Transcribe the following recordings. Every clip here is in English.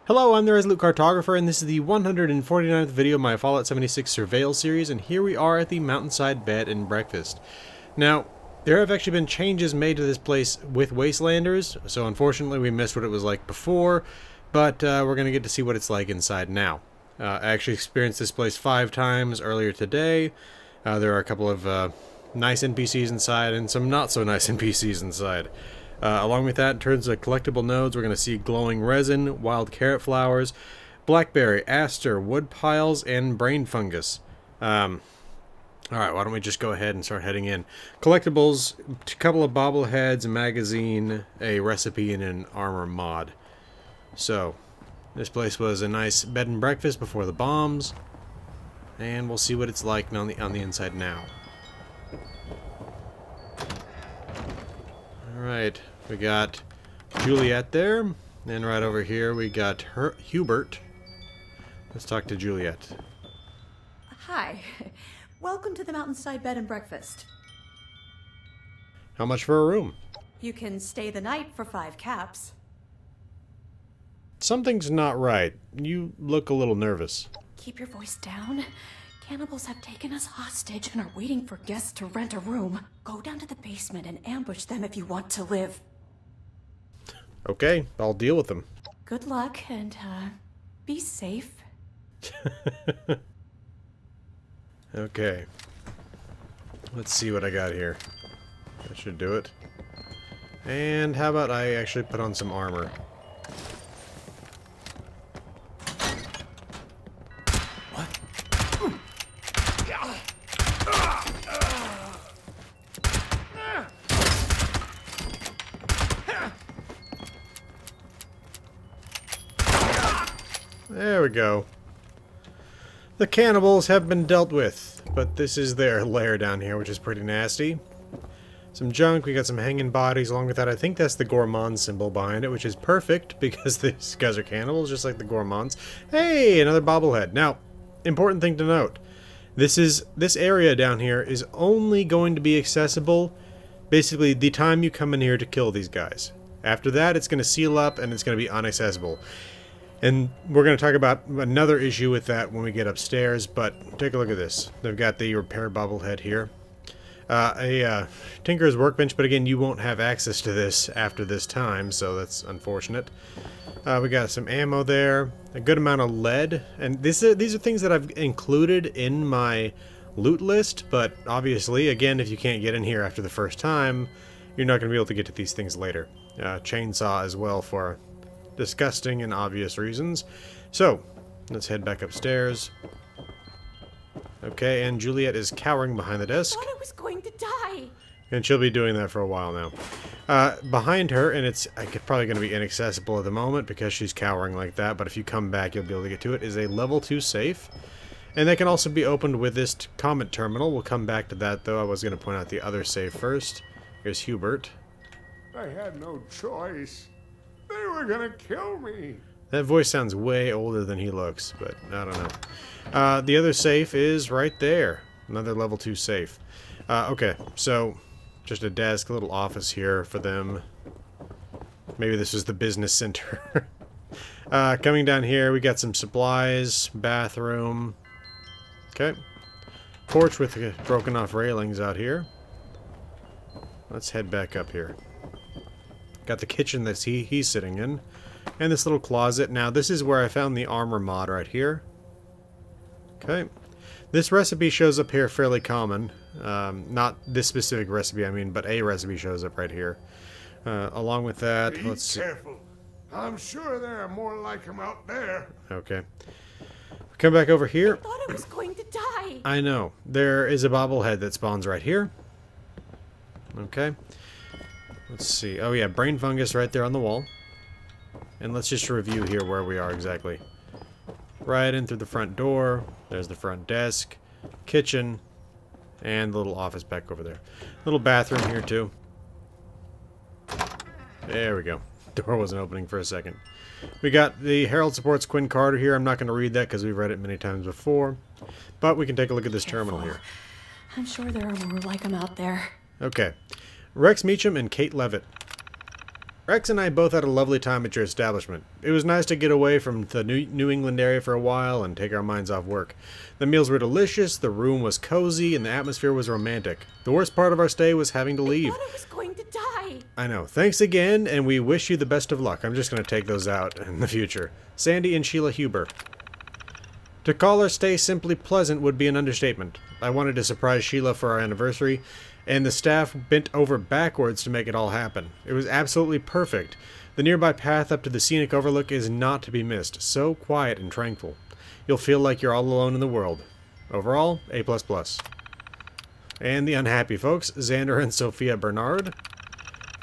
Hello, I'm the Resolute Cartographer, and this is the 149th video of my Fallout 76 Surveyal series, and here we are at the Mountainside Bed and Breakfast. Now, there have actually been changes made to this place with Wastelanders, so unfortunately we missed what it was like before, but we're going to get to see what it's like inside now. I actually experienced this place 5 times earlier today. There are a couple of nice NPCs inside and some not so nice NPCs inside. Along with that, in terms of collectible nodes, we're going to see glowing resin, wild carrot flowers, blackberry, aster, wood piles, and brain fungus. Alright, why don't we just go ahead and start heading in. Collectibles, a couple of bobbleheads, a magazine, a recipe, and an armor mod. So, this place was a nice bed and breakfast before the bombs, and we'll see what it's like on the inside now. Alright, we got Juliette there, and right over here we got Hubert. Let's talk to Juliette. Hi. Welcome to the Mountainside Bed and Breakfast. How much for a room? You can stay the night for 5 caps. Something's not right. You look a little nervous. Keep your voice down. Cannibals have taken us hostage and are waiting for guests to rent a room. Go down to the basement and ambush them if you want to live. Okay, I'll deal with them. Good luck and, be safe. Okay. Let's see what I got here. That should do it. And how about I actually put on some armor? There we go. The cannibals have been dealt with, but this is their lair down here, which is pretty nasty. Some junk, we got some hanging bodies. Along with that, I think that's the gourmand symbol behind it, which is perfect because these guys are cannibals, just like the gourmands. Hey, another bobblehead. Now, important thing to note. This area down here is only going to be accessible basically the time you come in here to kill these guys. After that, it's going to seal up and it's going to be inaccessible. And we're going to talk about another issue with that when we get upstairs, but take a look at this. They've got the repair bobblehead here. A Tinker's workbench, but again, you won't have access to this after this time, so that's unfortunate. We got some ammo there, a good amount of lead, and these are things that I've included in my loot list, but obviously, again, if you can't get in here after the first time, you're not going to be able to get to these things later. Chainsaw as well for disgusting and obvious reasons. So, let's head back upstairs. Okay, and Juliette is cowering behind the desk. I thought I was going to die. And she'll be doing that for a while now. Behind her, and it's probably going to be inaccessible at the moment because she's cowering like that, but if you come back you'll be able to get to it, is a level 2 safe. And that can also be opened with this comet terminal. We'll come back to that though. I was going to point out the other safe first. Here's Hubert. I had no choice. They were gonna kill me. That voice sounds way older than he looks, but I don't know. The other safe is right there. Another level 2 safe. Okay, so just a desk, a little office here for them. Maybe this is the business center. Coming down here, we got some supplies, bathroom. Okay. Porch with broken off railings out here. Let's head back up here. Got the kitchen that he's sitting in. And this little closet. Now, this is where I found the armor mod right here. Okay. This recipe shows up here fairly common. Not this specific recipe, I mean, but a recipe shows up right here. Along with that, let's see. Be careful. I'm sure there are more like them out there. Okay. Come back over here. I thought I was going to die. I know. There is a bobblehead that spawns right here. Okay. Let's see. Oh yeah, brain fungus right there on the wall. And let's just review here where we are exactly. Right in through the front door. There's the front desk, kitchen, and the little office back over there. Little bathroom here too. There we go. Door wasn't opening for a second. We got the Herald Supports Quinn Carter here. I'm not going to read that because we've read it many times before. But we can take a look at this terminal here. I'm sure there are more like them out there. Okay. Rex Meacham and Kate Levitt. Rex and I both had a lovely time at your establishment. It was nice to get away from the New England area for a while and take our minds off work. The meals were delicious, the room was cozy, and the atmosphere was romantic. The worst part of our stay was having to leave. I thought I was going to die. I know. Thanks again, and we wish you the best of luck. I'm just going to take those out in the future. Sandy and Sheila Hubert. To call our stay simply pleasant would be an understatement. I wanted to surprise Sheila for our anniversary, and the staff bent over backwards to make it all happen. It was absolutely perfect. The nearby path up to the scenic overlook is not to be missed. So quiet and tranquil. You'll feel like you're all alone in the world. Overall, A++. And the unhappy folks, Xander and Sophia Bernard.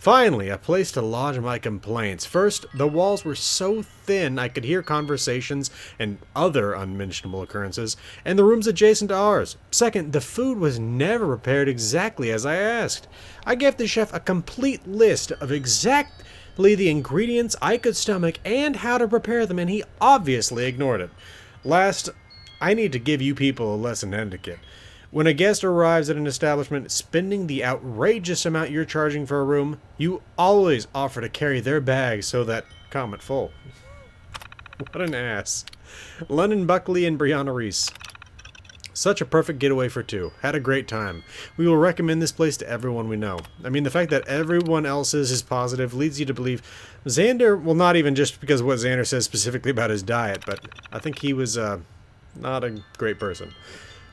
Finally, a place to lodge my complaints. First, the walls were so thin I could hear conversations and other unmentionable occurrences, and the rooms adjacent to ours. Second, the food was never prepared exactly as I asked. I gave the chef a complete list of exactly the ingredients I could stomach and how to prepare them, and he obviously ignored it. Last, I need to give you people a lesson in etiquette. When a guest arrives at an establishment spending the outrageous amount you're charging for a room, you always offer to carry their bag so that comment full. What an ass. London Buckley and Brianna Reese. Such a perfect getaway for two. Had a great time. We will recommend this place to everyone we know. I mean, the fact that everyone else's is positive leads you to believe Xander, well, not even just because of what Xander says specifically about his diet, but I think he was not a great person.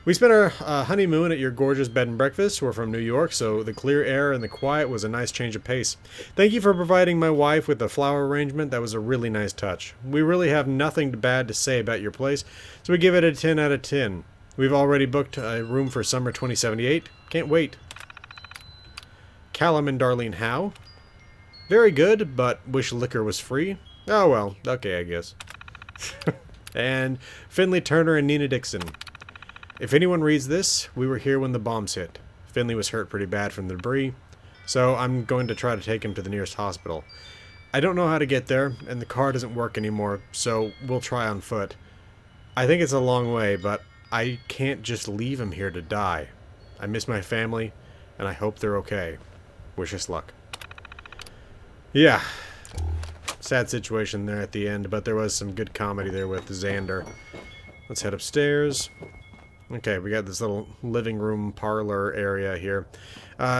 We spent our honeymoon at your gorgeous bed and breakfast. We're from New York, so the clear air and the quiet was a nice change of pace. Thank you for providing my wife with the flower arrangement. That was a really nice touch. We really have nothing bad to say about your place, so we give it a 10 out of 10. We've already booked a room for summer 2078. Can't wait. Callum and Darlene Howe. Very good, but wish liquor was free. Oh well, okay, I guess. And Finley Turner and Nina Dixon. If anyone reads this, we were here when the bombs hit. Finley was hurt pretty bad from the debris, so I'm going to try to take him to the nearest hospital. I don't know how to get there, and the car doesn't work anymore, so we'll try on foot. I think it's a long way, but I can't just leave him here to die. I miss my family, and I hope they're okay. Wish us luck. Yeah. Sad situation there at the end, but there was some good comedy there with Xander. Let's head upstairs. Okay, we got this little living room parlor area here.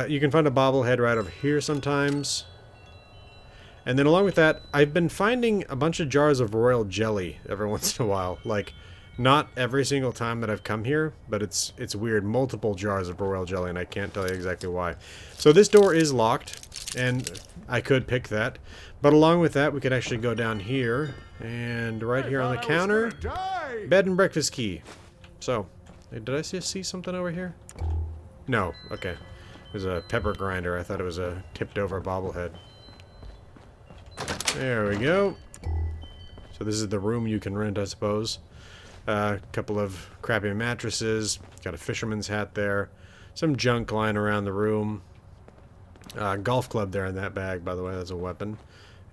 You can find a bobblehead right over here sometimes. And then along with that, I've been finding a bunch of jars of royal jelly every once in a while. Like, not every single time that I've come here, but it's weird. Multiple jars of royal jelly, and I can't tell you exactly why. So this door is locked, and I could pick that. But along with that, we could actually go down here, and right here on the counter, bed and breakfast key. So, did I see something over here? No, okay. It was a pepper grinder. I thought it was a tipped over bobblehead. There we go. So this is the room you can rent, I suppose. A couple of crappy mattresses. Got a fisherman's hat there. Some junk lying around the room. Golf club there in that bag, by the way. That's a weapon.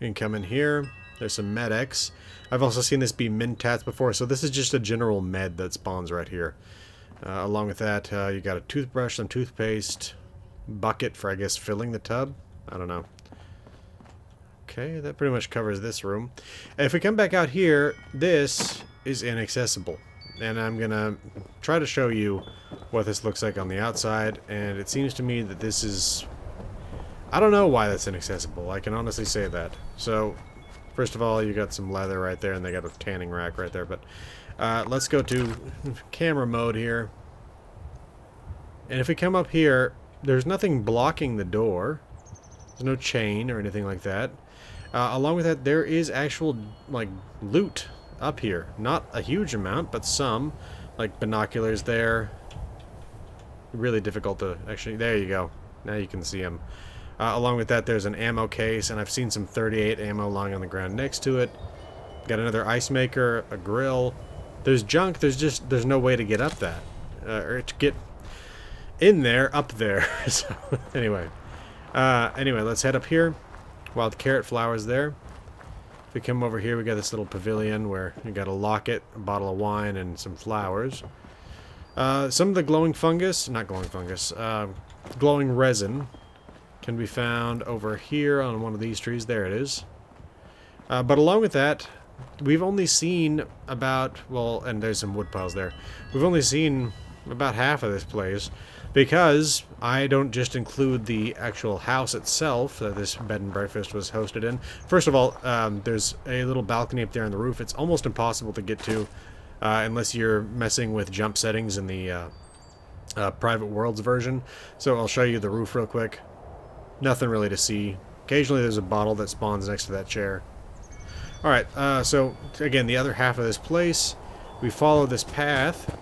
You can come in here. There's some Med-X. I've also seen this be Mentats before, so this is just a general med that spawns right here. Along with that, you got a toothbrush, some toothpaste, bucket for, I guess, filling the tub. I don't know. Okay, that pretty much covers this room. If we come back out here, this is inaccessible. And I'm going to try to show you what this looks like on the outside. And it seems to me that this is... I don't know why that's inaccessible. I can honestly say that. So, first of all, you got some leather right there, and they got a tanning rack right there. But let's go to camera mode here. And if we come up here, there's nothing blocking the door. There's no chain or anything like that. Along with that, there is actual, like, loot up here. Not a huge amount, but some. Like binoculars there. Really difficult to actually... There you go. Now you can see them. Along with that, there's an ammo case, and I've seen some 38 ammo lying on the ground next to it. Got another ice maker, a grill. There's junk. There's no way to get up that. Or to get in there, up there. So, anyway. Anyway, let's head up here. Wild carrot flowers there. If we come over here, we got this little pavilion where you got a locket, a bottle of wine, and some flowers. Some of the glowing fungus, not glowing fungus, glowing resin can be found over here on one of these trees. There it is. But along with that, we've only seen about, well, and there's some wood piles there. We've only seen about half of this place because I don't just include the actual house itself that this bed and breakfast was hosted in. First of all, there's a little balcony up there on the roof. It's almost impossible to get to unless you're messing with jump settings in the Private Worlds version. So I'll show you the roof real quick. Nothing really to see. Occasionally there's a bottle that spawns next to that chair. Alright, so again, the other half of this place, we follow this path,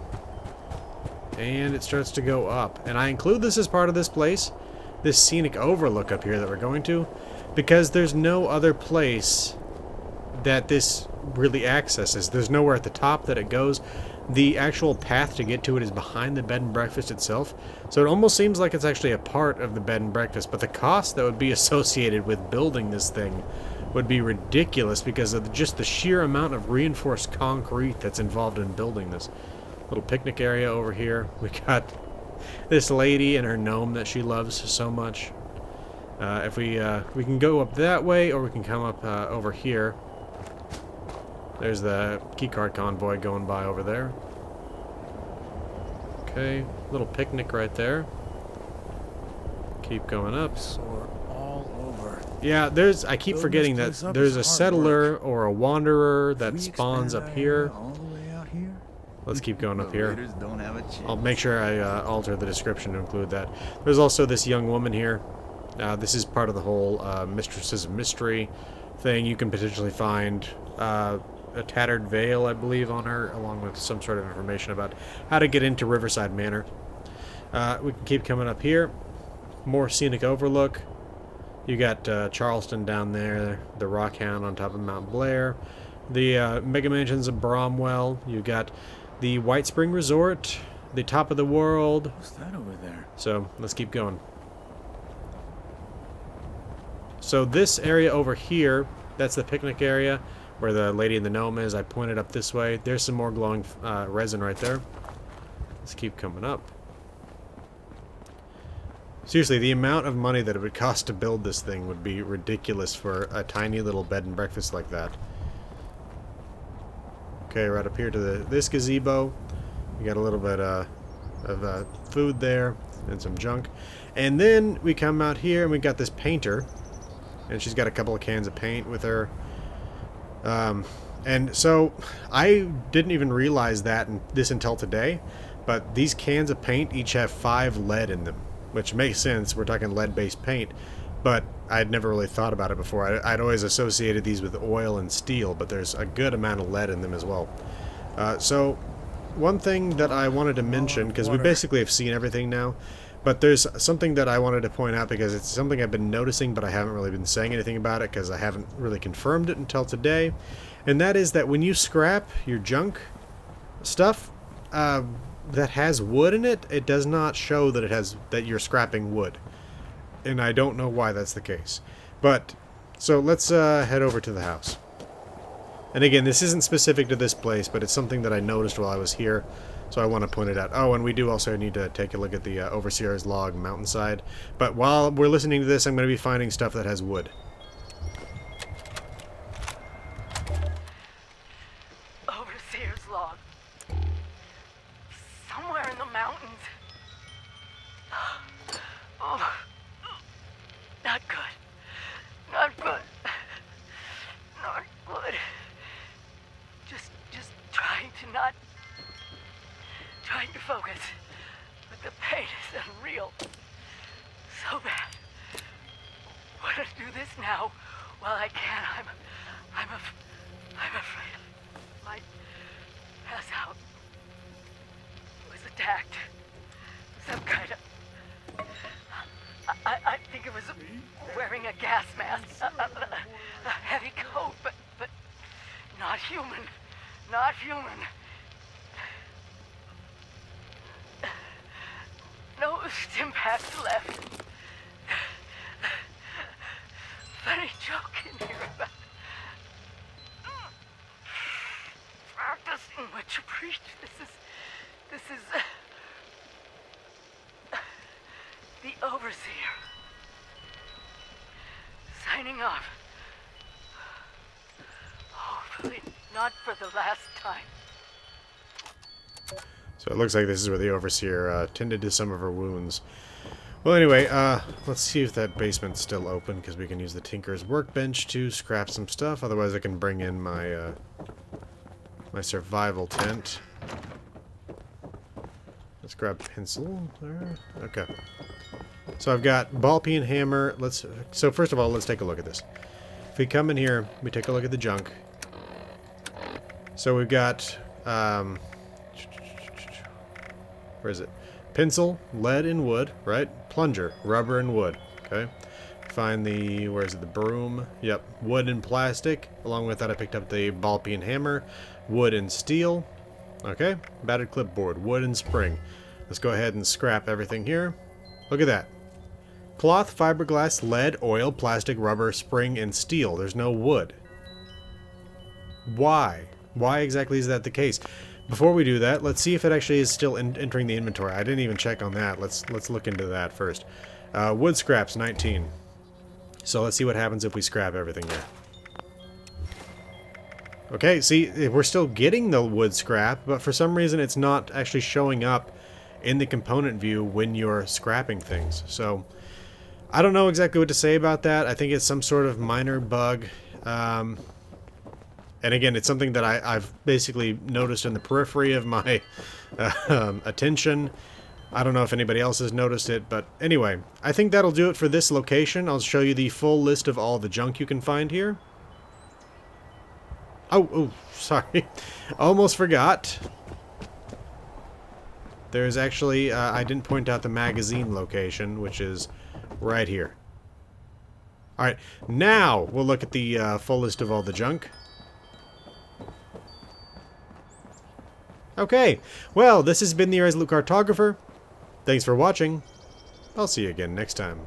and it starts to go up. And I include this as part of this place, this scenic overlook up here that we're going to, because there's no other place that this really accesses. There's nowhere at the top that it goes. The actual path to get to it is behind the bed and breakfast itself, so it almost seems like it's actually a part of the bed and breakfast, but the cost that would be associated with building this thing would be ridiculous because of just the sheer amount of reinforced concrete that's involved in building this. Little picnic area over here. We got this lady and her gnome that she loves so much. If we can go up that way, or we can come up over here. There's the keycard convoy going by over there. Okay, little picnic right there. Keep going up. Sore all over. Yeah, I keep forgetting that there's a settler or a wanderer that spawns up here. All the way out here? Let's keep going up here. Raiders don't have a chance. I'll make sure I alter the description to include that. There's also this young woman here. This is part of the whole Mistresses of Mystery thing. You can potentially find a tattered veil, I believe, on her, along with some sort of information about how to get into Riverside Manor. We can keep coming up here. More scenic overlook. You got Charleston down there, the Rockhound on top of Mount Blair, the Mega Mansions of Bromwell. You got the White Spring Resort, the Top of the World. What's that over there? So let's keep going. So this area over here, that's the picnic area where the lady and the gnome is. I pointed up this way. There's some more glowing resin right there. Let's keep coming up. Seriously, the amount of money that it would cost to build this thing would be ridiculous for a tiny little bed and breakfast like that. Okay, right up here to this gazebo. We got a little bit of food there and some junk. And then we come out here and we got this painter. And she's got a couple of cans of paint with her. And so I didn't even realize this until today. But these cans of paint each have 5 lead in them. Which makes sense, we're talking lead-based paint, but I'd never really thought about it before. I'd always associated these with oil and steel, but there's a good amount of lead in them as well. So, one thing that I wanted to mention, because we basically have seen everything now, but there's something that I wanted to point out because it's something I've been noticing, but I haven't really been saying anything about it because I haven't really confirmed it until today, and that is that when you scrap your junk stuff, that has wood in it, it does not show that you're scrapping wood. And I don't know why that's the case. But, so let's head over to the house. And again, this isn't specific to this place, but it's something that I noticed while I was here, so I want to point it out. Oh, and we do also need to take a look at the Overseer's Log Mountainside. But while we're listening to this, I'm going to be finding stuff that has wood. Overseer's Log. Somewhere in the mountains. Oh, not good. Not good. Not good. Just trying to focus. But the pain is unreal. So bad. What to do this now? While I can, I'm afraid I might pass out. Was attacked. Some kind of... I think it was wearing a gas mask. A heavy coat, but not human. Not human. No stim packs left. Funny joke in here about practicing what you preach. This is the Overseer. signing off. Hopefully not for the last time. So it looks like this is where the Overseer tended to some of her wounds. Well, anyway, let's see if that basement's still open, because we can use the Tinker's workbench to scrap some stuff. Otherwise, I can bring in my my survival tent. Let's grab pencil there. Okay. So I've got ball peen hammer. So first of all, let's take a look at this. If we come in here, we take a look at the junk. So we've got where is it? Pencil, lead and wood, right? Plunger, rubber and wood. Okay. Find the, where is it? The broom. Yep. Wood and plastic. Along with that, I picked up the ball peen hammer, wood and steel. Okay. Battered clipboard, wood and spring. Let's go ahead and scrap everything here. Look at that. Cloth, fiberglass, lead, oil, plastic, rubber, spring, and steel. There's no wood. Why? Why exactly is that the case? Before we do that, let's see if it actually is still entering the inventory. I didn't even check on that. Let's look into that first. Wood scraps, 19. So let's see what happens if we scrap everything here. Okay, see, we're still getting the wood scrap, but for some reason it's not actually showing up in the component view when you're scrapping things. So I don't know exactly what to say about that. I think it's some sort of minor bug. And again, it's something that I've basically noticed in the periphery of my attention. I don't know if anybody else has noticed it, but anyway, I think that'll do it for this location. I'll show you the full list of all the junk you can find here. Oh, sorry. Almost forgot. There's actually, I didn't point out the magazine location, which is right here. Alright, now we'll look at the full list of all the junk. Okay, well, this has been the Irresolute Cartographer. Thanks for watching. I'll see you again next time.